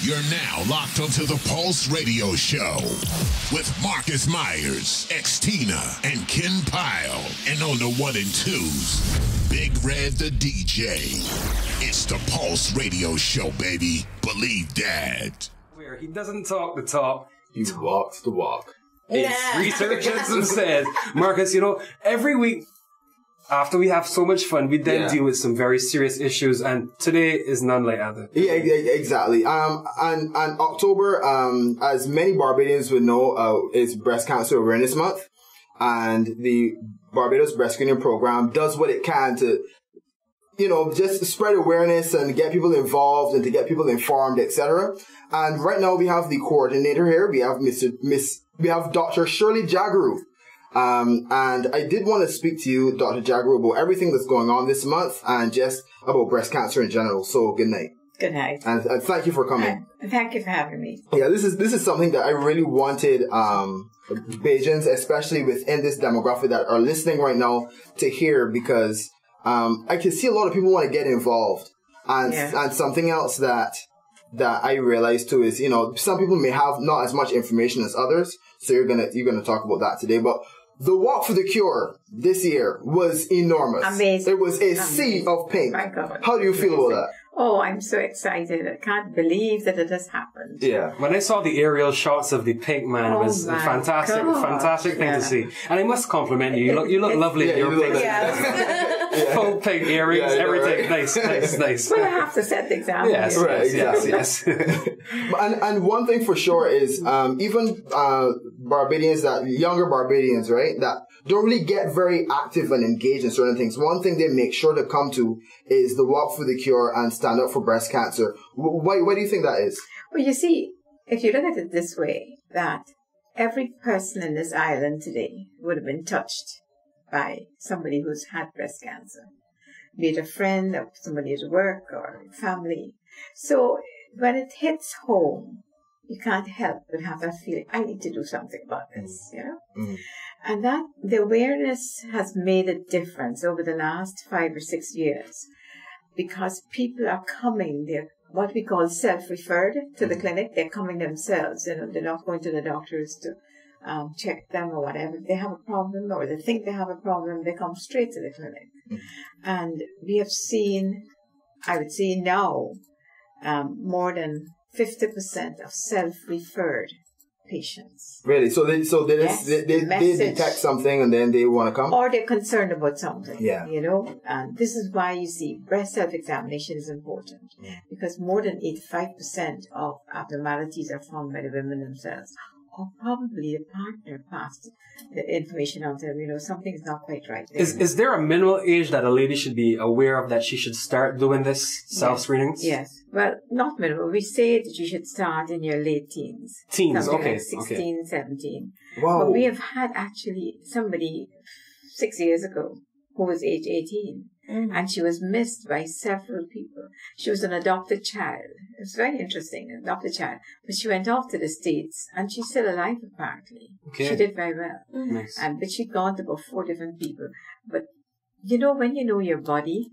You're now locked onto the Pulse Radio Show with Marcus Myers, X-Tina, and Ken Pyle. And on the 1 and 2s, Big Red the DJ. It's the Pulse Radio Show, baby. Believe that. Where he doesn't talk the talk, he walks the walk. It's researchers and says, Marcus, you know, every week after we have so much fun, we then deal with some very serious issues, and today is none like other. Yeah, exactly. And October, as many Barbadians would know, is Breast Cancer Awareness Month, and the Barbados Breast Screening Program does what it can to, you know, just spread awareness and get people involved and to get people informed, etc. And right now we have the coordinator here. We have we have Dr. Shirley Jhagroo. And I did want to speak to you, Dr. Jhagroo, about everything that's going on this month and just about breast cancer in general. So good night. Good night. And thank you for coming. Thank you for having me. Yeah, this is something that I really wanted Bajans, especially within this demographic that are listening right now, to hear, because I can see a lot of people want to get involved. And something else that I realized too is, you know, some people may have not as much information as others. So you're gonna talk about that today. But the Walk for the Cure this year was enormous. Amazing. It was a sea of pink. My God. How do you feel about that? Oh, I'm so excited. I can't believe that it has happened. Yeah. When I saw the aerial shots of the pink man, it was a fantastic thing to see. And I must compliment you. You look lovely in your pink. Full pink earrings, everything. Nice. Well, I have to set the example. Yes, right, exactly. Yes. And one thing for sure is, even Barbadians, younger Barbadians, right, that don't really get very active and engaged in certain things. One thing they make sure to come to is the Walk for the Cure and Stand Up for Breast Cancer. Why do you think that is? Well, you see, if you look at it this way, that every person in this island today would have been touched by somebody who's had breast cancer, be it a friend or somebody at work or family. So when it hits home, you can't help but have that feeling, I need to do something about this, you know? Mm. And that the awareness has made a difference over the last 5 or 6 years, because people are coming, they're what we call self-referred to the clinic. They're coming themselves, you know, they're not going to the doctors to check them or whatever. If they have a problem or they think they have a problem, they come straight to the clinic. Mm. And we have seen, I would say now, more than 50% of self-referred patients. Really? So they detect something and then they want to come? Or they're concerned about something. Yeah. You know, and this is why you see breast self-examination is important. Yeah. Because more than 85% of abnormalities are found by the women themselves. Or probably the partner passed the information on to them, you know, something's not quite right there. Is there a minimal age that a lady should be aware of that she should start doing this self-screenings? Yes. Well, not minimal. We say that you should start in your late teens. Teens, something okay. Like 16, 17. Wow. But we have had actually somebody 6 years ago who was age 18. Mm. And she was missed by several people. She was an adopted child. It was very interesting, an adopted child. But she went off to the States, and she's still alive, apparently. Okay. She did very well. Mm. Nice. But she'd gone to about 4 different people. But, you know, when you know your body,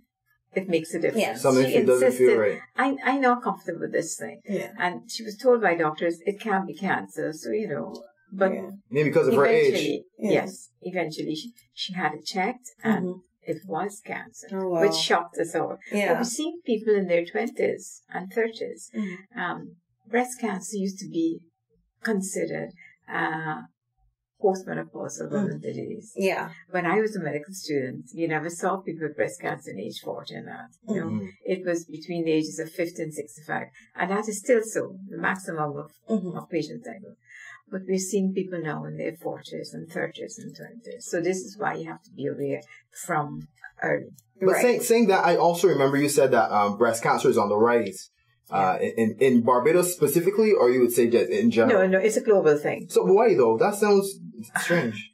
it makes a difference. Yeah. Something she doesn't feel right. I'm not comfortable with this thing. Yeah. And she was told by doctors, it can't be cancer. So, you know, but... Yeah. Maybe because of her age. Yes. Eventually, she had it checked, and... It was cancer, which shocked us all. Yeah. But we've seen people in their 20s and 30s. Mm-hmm. Breast cancer used to be considered postmenopausal women disease. Yeah. When I was a medical student, you never saw people with breast cancer in age 40 and that. You know, it was between the ages of 50 and 65. And that is still so, the maximum of patients I know. But we've seen people now in their 40s and 30s and 20s. So this is why you have to be aware from early. But saying that, I also remember you said that breast cancer is on the rise. In Barbados specifically, or you would say just in general? No, it's a global thing. So why though? That sounds strange.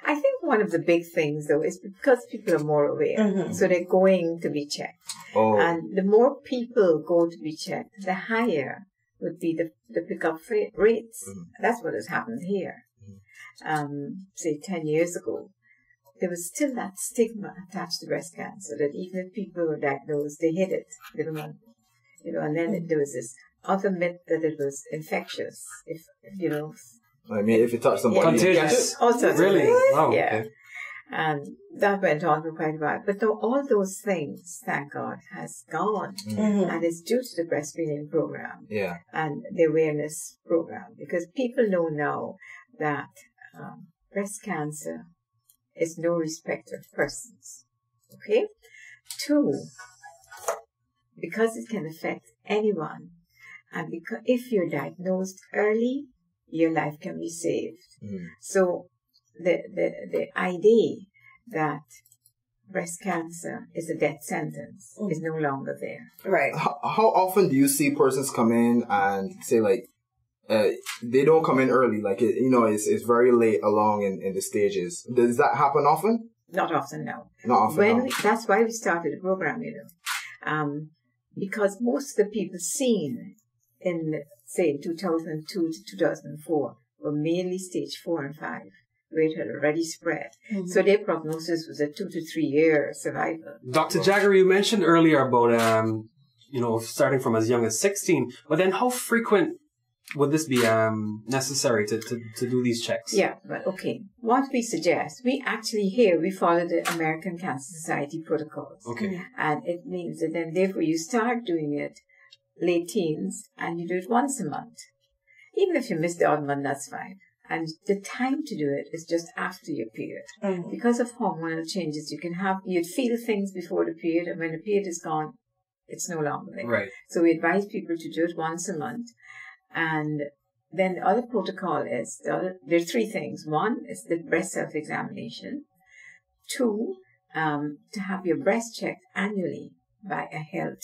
I think one of the big things though is because people are more aware. Mm-hmm. So they're going to be checked. Oh. And the more people go to be checked, the higher would be the pickup rates. Mm. That's what has happened here. Say 10 years ago, there was still that stigma attached to breast cancer that even if people were diagnosed, they hid it. They don't want, you know, and then there was this other myth that it was infectious. If you know, I mean, if you touch somebody, contagious. Also, Really? Wow. Yeah. Okay. And that went on for quite a while. But though all those things, thank God, has gone. And it's due to the breastfeeding program. Yeah. And the awareness program. Because people know now that breast cancer is no respecter of persons. Okay? 2, because it can affect anyone. And because if you're diagnosed early, your life can be saved. So the idea that breast cancer is a death sentence is no longer there. Right. How often do you see persons come in and say like, they don't come in early, like it's very late along in the stages? Does that happen often? Not often, no. Not often. That's why we started the program, because most of the people seen in, say, 2002 to 2004 were mainly stage 4 and 5, where it had already spread. So their prognosis was a 2 to 3 year survival. Dr. Jhagroo, you mentioned earlier about, starting from as young as 16, but then how frequent would this be necessary to do these checks? Yeah, but okay. What we suggest, we follow the American Cancer Society protocols. Okay. And it means that then therefore you start doing it late teens and you do it once a month. Even if you miss the odd month, that's fine. And the time to do it is just after your period. Because of hormonal changes, you'd feel things before the period, and when the period is gone, it's no longer there. Right. So we advise people to do it once a month. And then the other protocol is, there are 3 things. 1 is the breast self-examination. 2, to have your breast checked annually by a health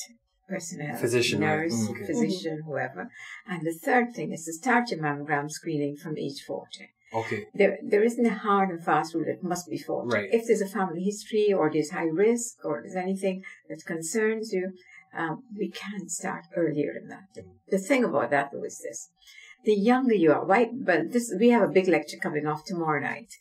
personnel, physician, nurse, physician, whoever. And the 3rd thing is to start your mammogram screening from age 40. Okay. There isn't a hard and fast rule that must be 40. Right. If there's a family history or there's high risk or there's anything that concerns you, we can start earlier than that. The thing about that though is this: the younger you are, we have a big lecture coming off tomorrow night,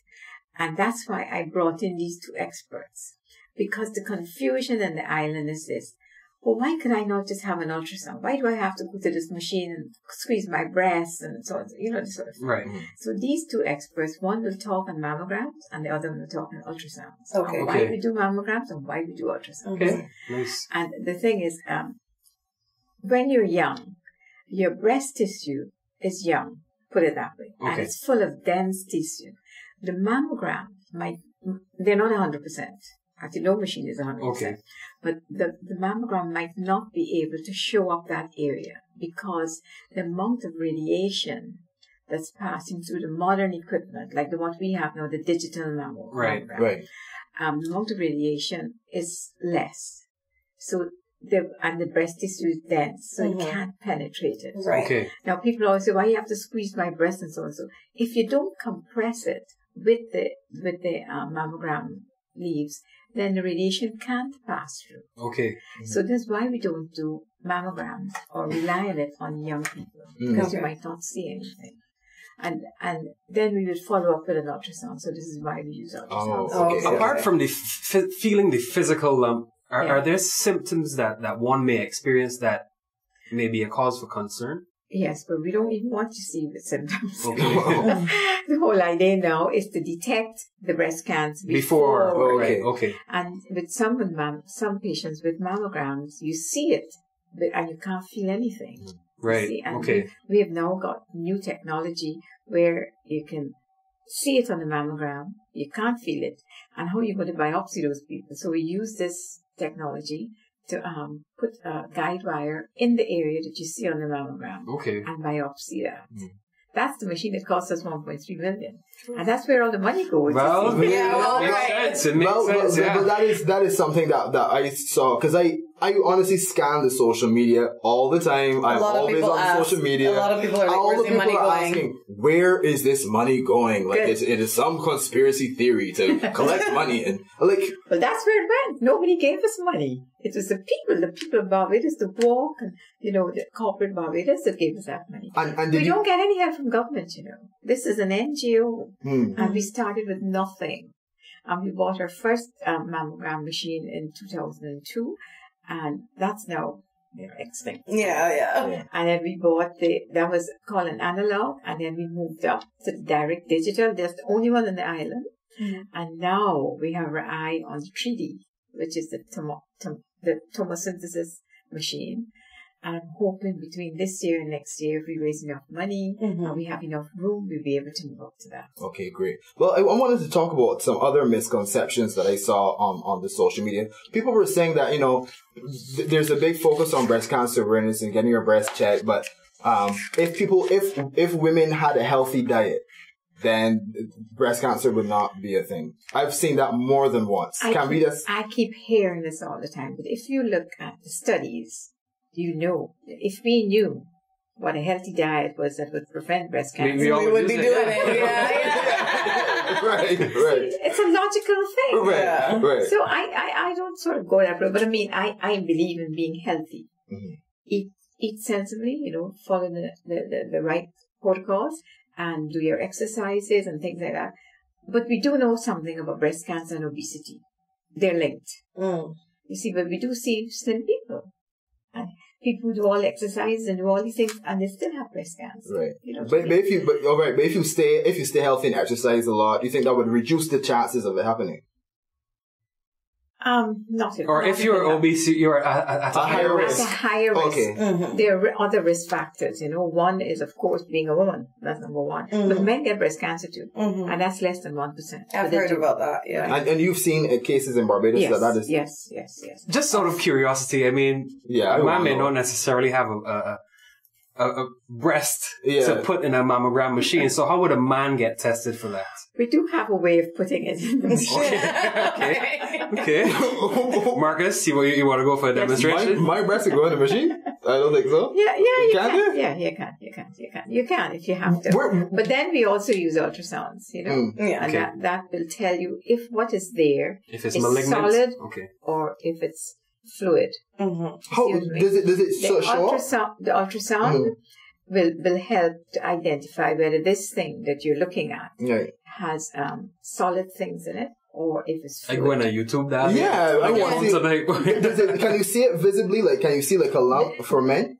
and that's why I brought in these 2 experts, because the confusion in the island is this: well, why can I not just have an ultrasound? Why do I have to go to this machine and squeeze my breasts and so on? This sort of thing. Right. So these 2 experts, one will talk on mammograms and the other one will talk on ultrasounds. Okay. Why we do mammograms and why we do ultrasounds. Okay. Nice. And the thing is, when you're young, your breast tissue is young, put it that way. Okay. And it's full of dense tissue. The mammogram they're not 100%. Actually, no machine is 100%. Okay. But the mammogram might not be able to show up that area because the amount of radiation that's passing through the modern equipment, like the one we have now, the digital mammogram. Right. The amount of radiation is less. So the breast tissue is dense, so it can't penetrate it. Right. Okay. Now people always say, why you have to squeeze my breast and so on. So if you don't compress it with the mammogram leaves, then the radiation can't pass through. Okay. So that's why we don't do mammograms or rely on it on young people, because you might not see anything. And then we would follow up with an ultrasound. So this is why we use ultrasound. Oh, okay. Apart from the feeling the physical lump, are there symptoms that one may experience that may be a cause for concern? Yes, but we don't even want to see the symptoms. Okay. The whole idea now is to detect the breast cancer Before. Okay. And with some patients with mammograms, you see it, and you can't feel anything. Right. And okay. We have now got new technology where you can see it on the mammogram, you can't feel it, and how are you going to biopsy those people? So we use this technology to put a guide wire in the area that you see on the mammogram, and biopsy that. That's the machine that cost us $1.3 million, and that's where all the money goes. Well, makes sense. It makes sense. But that is something that I saw, because I honestly scan the social media all the time. I'm always on social media. A lot of people are like, where's the money going? Asking, where is this money going? Like, it is some conspiracy theory to collect money. And like, well, that's where it went. Nobody gave us money. It was the people of Barbados, the walk, and, the corporate Barbados that gave us that money. And we don't get any help from government, This is an NGO. And we started with nothing. And we bought our first mammogram machine in 2002. And that's now they're extinct. Yeah. And then we bought that was called an analog, and then we moved up to the direct digital. That's the only one on the island. Mm-hmm. And now we have our eye on the 3D, which is the tomosynthesis machine. And I'm hoping between this year and next year, if we raise enough money and we have enough room, we'll be able to move up to that. Okay, great. Well, I wanted to talk about some other misconceptions that I saw on the social media. People were saying that, there's a big focus on breast cancer awareness and getting your breast checked. But if women had a healthy diet, then breast cancer would not be a thing. I've seen that more than once. I keep hearing this all the time. But if you look at the studies, if we knew what a healthy diet was that would prevent breast cancer, we would be doing it. Yeah. Right. It's a logical thing. Right. So I don't sort of go that way, but I mean, I believe in being healthy. Mm-hmm. Eat sensibly, follow the right protocols and do your exercises and things like that. But we do know something about breast cancer and obesity. They're linked. Mm. You see, but we do see slim people. And people who do all exercise and do all these things, and they still have breast cancer. Right. But if you stay healthy and exercise a lot, do you think that would reduce the chances of it happening? Not at all. Or if you're obese, you're at a higher risk. At a higher risk. Okay. Mm-hmm. There are other risk factors. One is, of course, being a woman. That's number one. Mm-hmm. But men get breast cancer too. Mm-hmm. And that's less than 1%. I've heard about that, yeah. And you've seen cases in Barbados that is... Yes. Just out of curiosity, I mean, man may not necessarily have a breast to put in a mammogram machine. So how would a man get tested for that? We do have a way of putting it in the machine. Okay. Marcus, you want to go for a demonstration? My breast will go in the machine? I don't think so. Yeah, you can. Yeah, you can. You can if you have to. But then we also use ultrasounds, and that will tell you if what is there is malignant, solid or if it's fluid. Mm-hmm. How does it show up? The ultrasound will help to identify whether this thing that you're looking at has solid things in it or if it's fluid. I go on YouTube that. Yeah, I want to see. Can you see it visibly? Like, can you see like a lump for men?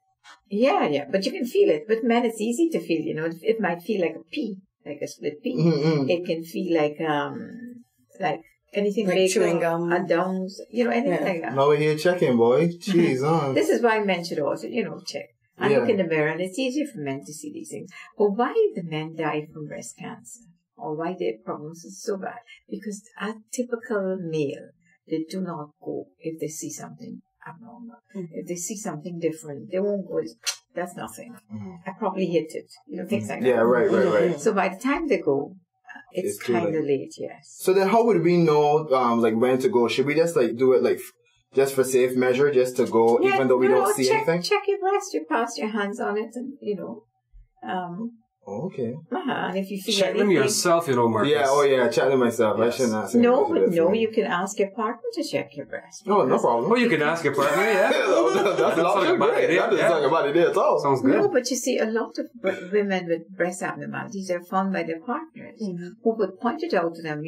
Yeah, but you can feel it. With men, it's easy to feel. It might feel like a pea, like a split pea. Mm-hmm. It can feel like anything like chewing gum, a dungs, anything like that. No, we're here checking, boy. Jeez, This is why men should also, check. And look in the mirror, and it's easier for men to see these things. But why the men die from breast cancer? Or why their prognosis is so bad? Because a typical male, they do not go if they see something abnormal. Mm-hmm. If they see something different, they won't go, that's nothing. Mm-hmm. I probably hit it. Things like that. Yeah, right. So by the time they go, it's kind of late, yes. So then how would we know, when to go? Should we just, do it, just for safe measure, just to go, even though we don't see anything? Check your breast. You pass your hands on it and, okay. And if you feel check them yourself, Marcus. Yeah, check them myself. Yes. I shouldn't ask you can ask your partner to check your breast. No problem. Oh, you can ask your partner, that's not great. That doesn't talk about it at all. Sounds good. No, but you see, a lot of women with breast abnormalities are found by their partners who would point it out to them,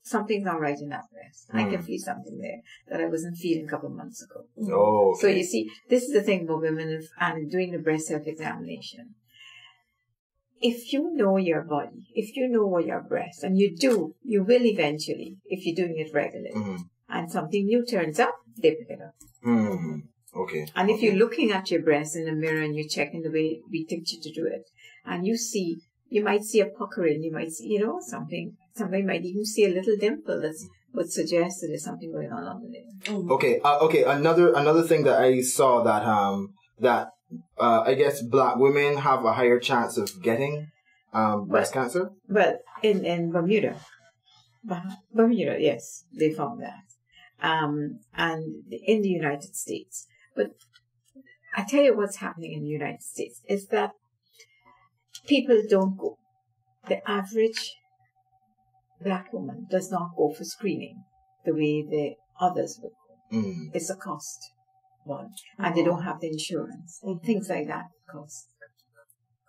something's not right in that breast. I can feel something there that I wasn't feeling a couple of months ago. Oh, okay. So you see, this is the thing about women and doing the breast self-examination. If you know your body, if you know your breast, and you will eventually, if you're doing it regularly, and something new turns up, they pick it up. Mm-hmm. Okay. And if you're looking at your breast in the mirror and you're checking the way we teach you to do it, and you might see a puckering, you might see, something. Somebody might even see a little dimple that would suggest that there's something going on under there. Mm-hmm. Okay. Another thing that I saw that I guess black women have a higher chance of getting breast cancer. Well, in Bermuda, yes, they found that, and in the United States. But I tell you what's happening in the United States is that people don't go. The average black woman does not go for screening the way the others would go. Mm. It's a cost one, and they don't have the insurance. Things like that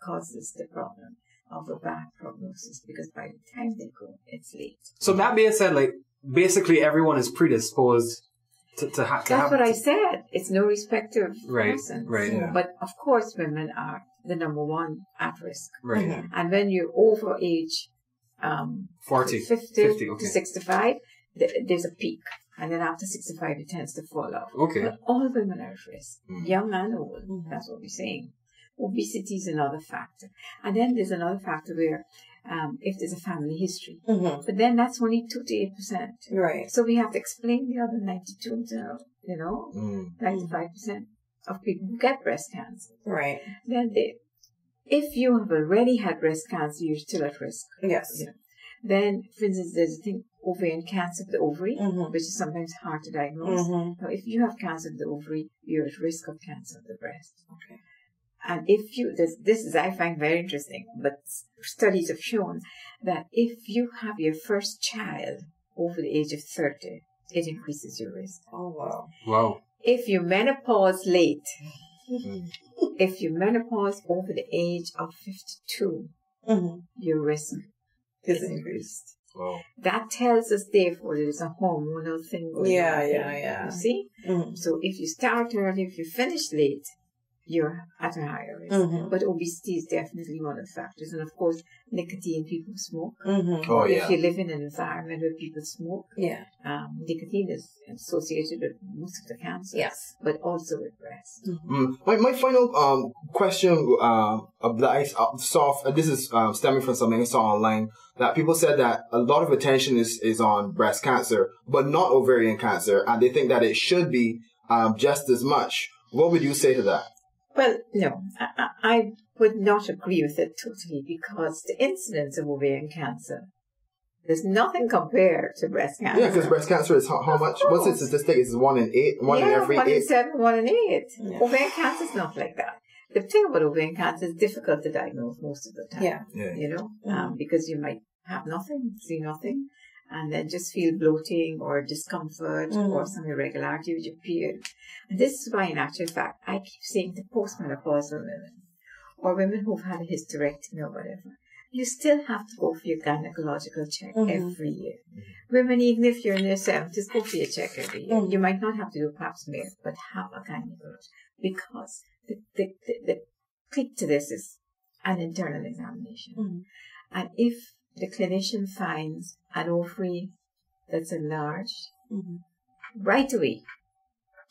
causes the problem of a bad prognosis, because by the time they go, it's late. So that being said, basically everyone is predisposed That's what I said. It's no respect of right, persons. Right. Yeah. But of course, women are the number one at risk. Right. Mhm. And when you're over age 50 okay. to 65, there's a peak. And then after 65, it tends to fall off. Okay. But all women are at risk, Mm. young and old. Mhm. That's what we're saying. Obesity is another factor. And then there's another factor where if there's a family history. Mhm. But then that's only 2 to 8%. Right. So we have to explain the other 92 to, 95% of people who get breast cancer. Right. Then if you have already had breast cancer, you're still at risk. Yes. You know. Then, for instance, there's a thing, ovarian cancer of the ovary, Mhm. which is sometimes hard to diagnose. Mhm. Now, if you have cancer of the ovary, you're at risk of cancer of the breast. Okay. And if you, this is, I find very interesting, but studies have shown that if you have your first child over the age of 30, it increases your risk. Oh, wow. Wow. If you menopause late, Mm. if you menopause over the age of 52, Mm-hmm. your risk Is is increased. Wow. That tells us, therefore, there's a hormonal thing going Yeah, on. yeah, yeah. You see? Mm-hmm. So if you start early, if you finish late, you're at a higher risk. Mhm. But obesity is definitely one of the factors. And of course, nicotine, people smoke. Mm-hmm. Oh, Or yeah. if you live in an environment where people smoke, Yeah. nicotine is associated with most of the cancers. Yes. But also with breast. My final question that I saw, this is stemming from something I saw online, that people said that a lot of attention is on breast cancer, but not ovarian cancer, and they think that it should be just as much. What would you say to that? Well, no, I would not agree with it totally, because the incidence of ovarian cancer, there's nothing compared to breast cancer. Yeah, because breast cancer is how much? What's the statistic? It's 1 in 8? One in every 1 in 8? 7, 1 in 8. Yeah. Ovarian cancer is not like that. The thing about ovarian cancer is difficult to diagnose most of the time. Yeah. Yeah. You know, Mhm. because you might have nothing, see nothing, and then just feel bloating or discomfort or some irregularity with your period. And this is why, in actual fact, I keep saying to postmenopausal women or women who've had a hysterectomy or whatever, you still have to go for your gynecological check every year. Women, even if you're in your 70s, go for your check every year. You might not have to do a pap smear, but have a gynecologist, because the key to this is an internal examination. And if the clinician finds an ovary that's enlarged, right away,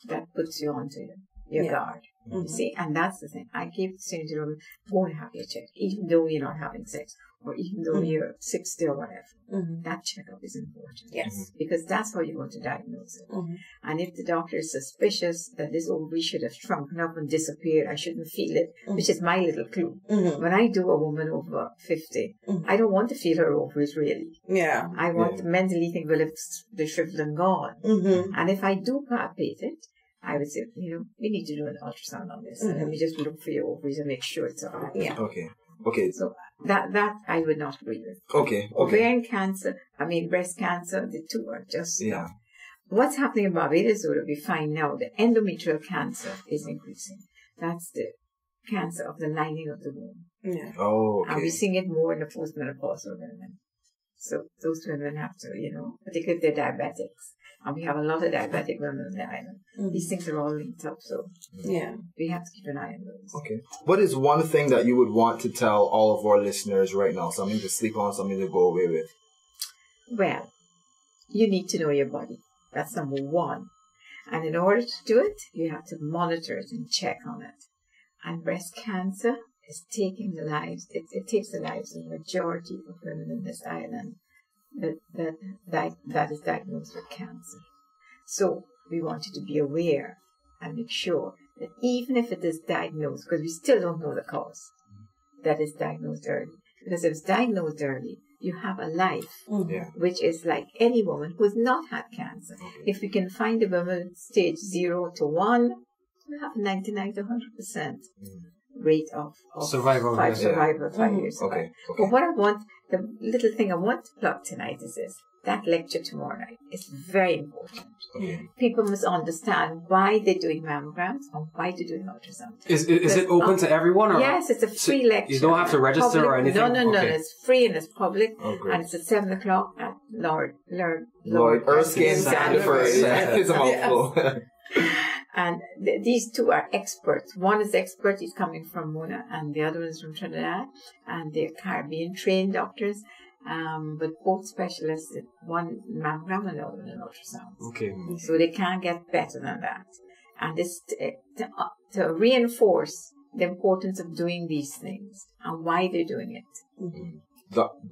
that puts you onto your guard. You see, and that's the thing. I keep saying to them, go and have your check, even though you're not having sex, or even though you're 60 or whatever. That checkup is important. Yes. Because that's how you're going to diagnose it. And if the doctor is suspicious that this ovary should have shrunken up and disappeared, I shouldn't feel it, which is my little clue. When I do a woman over 50, I don't want to feel her ovaries really. Yeah. I want to mentally think, well, if they're shriveled and gone. And if I do palpate it, I would say, we need to do an ultrasound on this. And let me just look for your ovaries and make sure it's all right. Yeah. Okay. So that I would not agree with. Okay. Ovarian cancer, breast cancer, the two are just Yeah. What's happening in Barbados, though, we find now that endometrial cancer is increasing. That's the cancer of the lining of the womb. Yeah. Oh, And we're okay. seeing it more in the postmenopausal women. So those women have to, particularly if they're diabetics. And we have a lot of diabetic women on the island. These things are all linked up, so Yeah. we have to keep an eye on those. Okay. What is one thing that you would want to tell all of our listeners right now? Something to sleep on, something to go away with? Well, you need to know your body. That's number one. And in order to do it, you have to monitor it and check on it. And breast cancer is taking the lives, it takes the lives of the majority of women in this island that is diagnosed with cancer. So we want you to be aware and make sure that even if it is diagnosed, because we still don't know the cause, that it's diagnosed early. Because if it's diagnosed early, you have a life, Yeah. which is like any woman who has not had cancer. If we can find a woman stage 0 to 1, we have 99 to 100% rate of Survival, 5 yes. survival, 5 years Okay. survival. But what I want, the little thing I want to plug tonight is this. that lecture tomorrow night is very important. People must understand why they're doing mammograms and why they're doing ultrasound. Is it open to everyone? Or? Yes, it's a free lecture. You don't have to register public, or anything? No, it's free and it's public. And it's at 7 o'clock at Lord Erskine Sanford. It's a mouthful. And these two are experts. One is expert, he's coming from Mona, and the other one is from Trinidad. And they're Caribbean trained doctors. But both specialists, one mammogram and the other one in ultrasound. Okay. So they can't get better than that. And it's to reinforce the importance of doing these things and why they're doing it.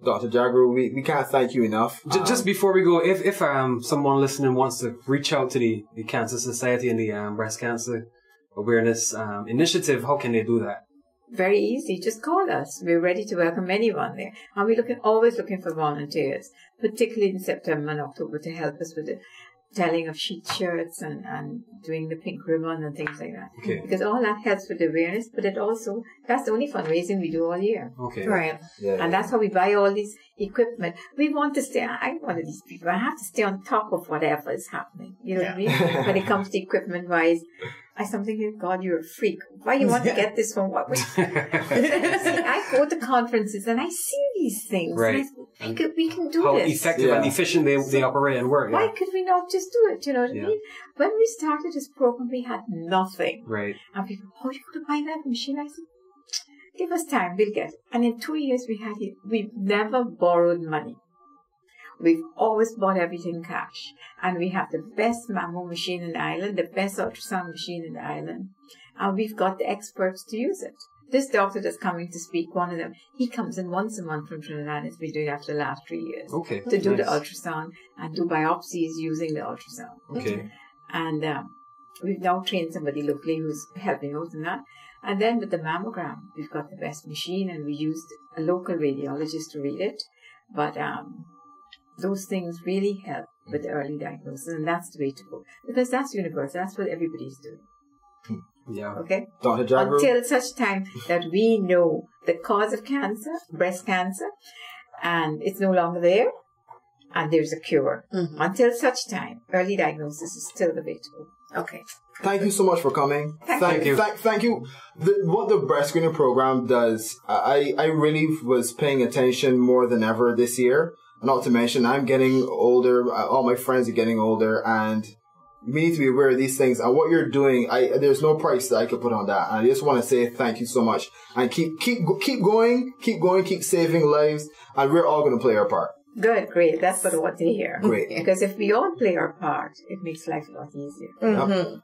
Dr. Jhagroo, we can't thank you enough. Just before we go, if someone listening wants to reach out to the Cancer Society and the Breast Cancer Awareness Initiative, how can they do that? Very easy. Just call us. We're ready to welcome anyone there. And we're always looking for volunteers, particularly in September and October, to help us with the telling of sheet shirts and doing the pink ribbon and things like that. Okay. Because all that helps with the awareness, but that's the only fundraising we do all year. Okay. Right. Yeah. And that's how we buy all these equipment. We want to I'm one of these people. I have to stay on top of whatever is happening. You know what I mean? When it comes to equipment wise, I something think, God, you're a freak. Why you want to get this from what? See, I go to conferences and I see these things. Right. And we can do how this. How effective and efficient they operate and work. Why could we not just do it? You know what I mean? When we started this program, we had nothing. Right. And people, you could buy that machine. I said, give us time, we'll get it. And in 2 years, we've never borrowed money. We've always bought everything cash. And we have the best mammo machine in the island, the best ultrasound machine in the island. And we've got the experts to use it. This doctor that's coming to speak, one of them, he comes in once a month from Trinidad. It's been doing that for the last 3 years. Okay. To do the ultrasound and do biopsies using the ultrasound. Okay. And we've now trained somebody locally who's helping out in that. And then with the mammogram, we've got the best machine and we used a local radiologist to read it. But those things really help with the early diagnosis, and that's the way to go. Because that's universal. That's what everybody's doing. Yeah. Okay? Dr. Jhagroo? Until such time that we know the cause of cancer, breast cancer, and it's no longer there, and there's a cure. Mm-hmm. Until such time, early diagnosis is still the way to go. Okay. Thank you so much for coming. Thank you. Thank you. What the breast screening program does, I really was paying attention more than ever this year. Not to mention, I'm getting older. All my friends are getting older, and we need to be aware of these things. And what you're doing, there's no price that I could put on that. And I just want to say thank you so much. And keep going, keep saving lives, and we're all going to play our part. Good, great. That's what I want to hear. Great. Because if we all play our part, it makes life a lot easier. Mm-hmm.